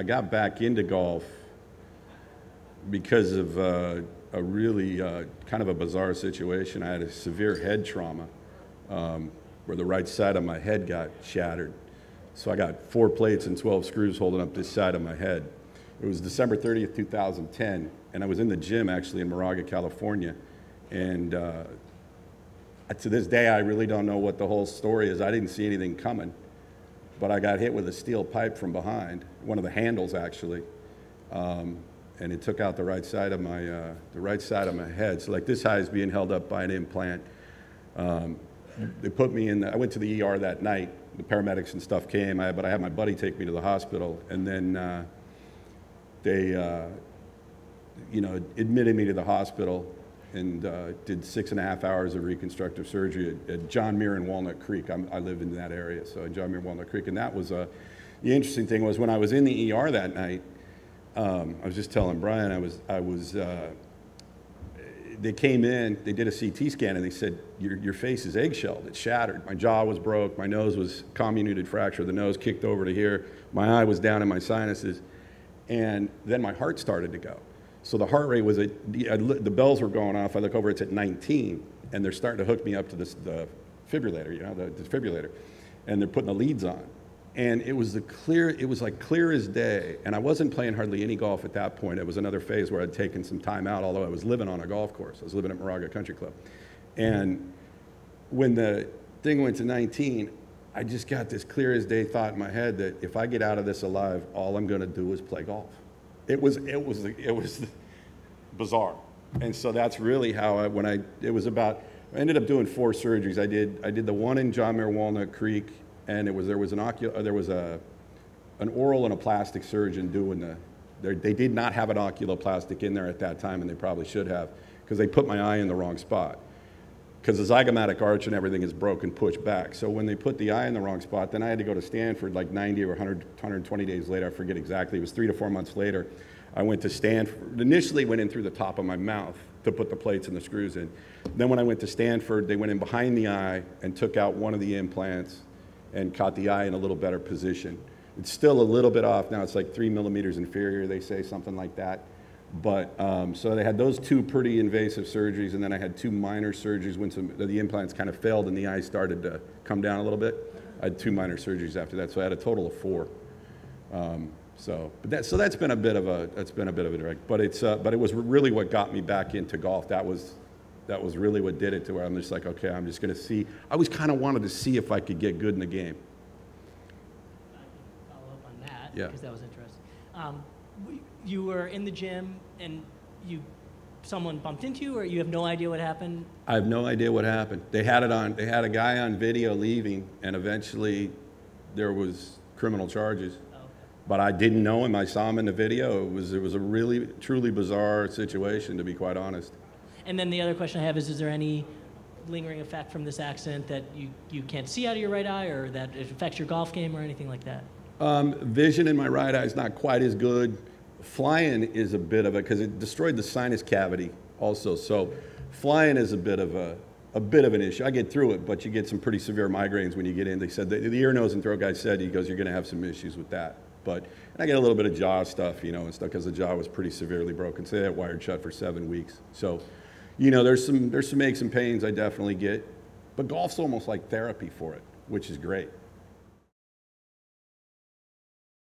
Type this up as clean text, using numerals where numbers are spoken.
I got back into golf because of a really kind of a bizarre situation. I had a severe head trauma where the right side of my head got shattered. So I got 4 plates and 12 screws holding up this side of my head. It was December 30th, 2010, and I was in the gym actually in Moraga, California. And to this day, I really don't know what the whole story is. I didn't see anything coming, but I got hit with a steel pipe from behind, one of the handles actually, and it took out the right side of my head. So like this eye is being held up by an implant. They put me in. I went to the ER that night. The paramedics and stuff came, but I had my buddy take me to the hospital, and then they, admitted me to the hospital and did 6.5 hours of reconstructive surgery at John Muir and Walnut Creek. I live in that area, so John Muir and Walnut Creek, and that was the interesting thing was when I was in the ER that night. I was just telling Brian, they came in, they did a CT scan, and they said, your face is eggshelled, it's shattered. My jaw was broke, my nose was comminuted fracture, the nose kicked over to here, my eye was down in my sinuses, and then my heart started to go. So the heart rate was, the bells were going off, I look over, it's at 19, and they're starting to hook me up to the defibrillator, the defibrillator, and they're putting the leads on. And it was like clear as day, and I wasn't playing hardly any golf at that point. It was another phase where I'd taken some time out, although I was living on a golf course. I was living at Moraga Country Club. And when the thing went to 19, I just got this clear as day thought in my head that if I get out of this alive, all I'm gonna do is play golf. It was bizarre. And so that's really how I ended up doing 4 surgeries. I did the one in John Muir Walnut Creek, and there was an oral and a plastic surgeon doing they did not have an oculoplastic in there at that time, and they probably should have, because they put my eye in the wrong spot. Because the zygomatic arch and everything is broken, pushed back. So when they put the eye in the wrong spot, then I had to go to Stanford like 90 or 120 days later, I forget exactly, it was 3 to 4 months later. I went to Stanford, initially went in through the top of my mouth to put the plates and the screws in. Then when I went to Stanford, they went in behind the eye and took out one of the implants and caught the eye in a little better position. It's still a little bit off now. It's like 3 millimeters inferior, they say, something like that. But so they had those 2 pretty invasive surgeries, and then I had 2 minor surgeries when the implants kind of failed and the eye started to come down a little bit. I had 2 minor surgeries after that, so I had a total of 4. So that's been a bit of a direct. But it was really what got me back into golf. That was really what did it, to where I'm just like, okay, I'm just going to see. I always kind of wanted to see if I could get good in the game. I can follow up on that, yeah, because that was interesting. You were in the gym and someone bumped into you, or you have no idea what happened? I have no idea what happened. They had a guy on video leaving, and eventually there was criminal charges. Oh, okay. But I didn't know him. I saw him in the video. It was a really, truly bizarre situation, to be quite honest. And then the other question I have is there any lingering effect from this accident that you can't see out of your right eye, or that it affects your golf game or anything like that? Vision in my right eye is not quite as good. Flying is a bit of because it destroyed the sinus cavity also. So flying is a bit of an issue. I get through it, but you get some pretty severe migraines when you get in. They said the ear, nose, and throat guy said, he goes, you're going to have some issues with that. And I get a little bit of jaw stuff, and stuff, because the jaw was pretty severely broken. So they had wired shut for 7 weeks. So, there's some aches and pains I definitely get. But golf's almost like therapy for it, which is great.